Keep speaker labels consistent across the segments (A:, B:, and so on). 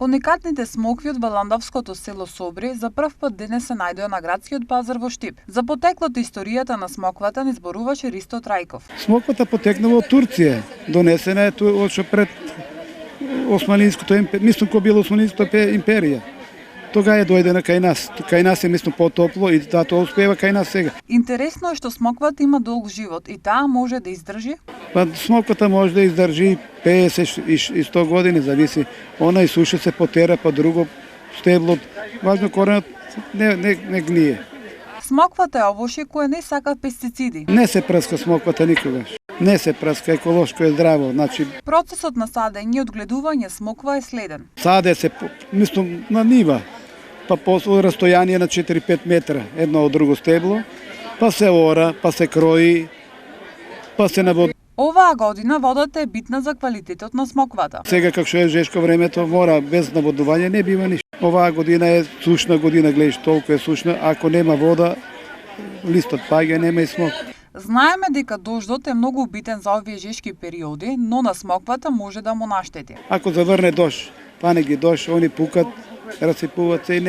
A: Уникатните смокви од валандавското село Собри за прв пат денес се најдоа на градскиот пазар во Штип. За потеклото и историјата на смоквата ни зборуваше Ристо Трајков.
B: Смоквата потекнала од Турција. Донесена е од пред Османското империја, мислам кога била Османската империја. Тога е дојдена кај нас. Кај нас е мислам потопло и тоа успева кај нас сега.
A: Интересно е што смоквата има долг живот и таа може да издржи?
B: Па смоквата може да издржи 50 и 100 години, зависи. Она и суша се потера, па друго стебло. Важно коренот не гние.
A: Смоквата е овошје кое не сака пестициди.
B: Не се прска смоквата никогаш. Не се прска, еколошко е здраво. Значи
A: Процесот на садење и одгледување смоква е следен.
B: саде се мислам на нива, па после растојание на 4-5 метра едно од друго стебло, па се ора, па се крои, па се навод.
A: Оваа година водата е битна за квалитетот на смоквата.
B: Сега како што е жешко времето, мора без наводување не бива ништо. Оваа година е сушна година, гледаш, толку е сушна, ако нема вода, листот паѓа, нема и смок.
A: Знаеме дека дождот е многу битен за овие жешки периоди, но на смоквата може да му наштети.
B: Ако заврне дожд, пане ги дожд, они пукат, расипуваат се и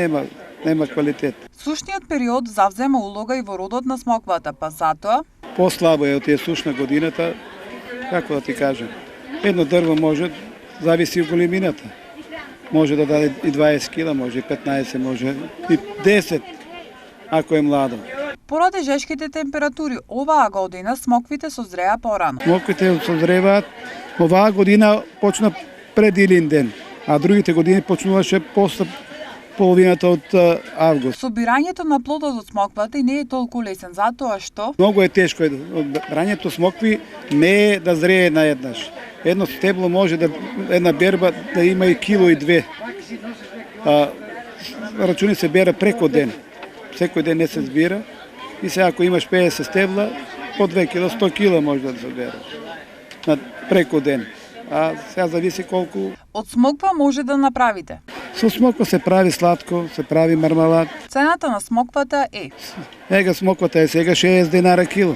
B: нема квалитет.
A: Сушниот период завзема улога и во родот на смоквата, па затоа
B: Послабо е од тие сушна годината, како да ти кажам. Едно дрво може, зависи од големината. Може да даде и 20 кила, може и 15, може и 10, ако е младо.
A: поради жешките температури оваа година смоквите созреа порано.
B: Смоквите созреваат, оваа година почна пред Илин ден, а другите години почнуваше после половината од август.
A: Собирањето на плодот од смоквата и не е толку лесен, затоа што
B: Многу е тешко. Брањето смокви не е да зрее наеднаш. Едно стебло може да една берба да има и кило и две. Рачуни се бера преко ден. Секој ден не се збира. И сега ако имаш 50 стебла, по 2 кила, 100 кила може да се береш. Преко ден. А сега зависи колку.
A: од смоква може да направите.
B: Со смоква се прави сладко, се прави мармалад.
A: Цената на смоквата е
B: Ега смоквата е сега 60 динара кило.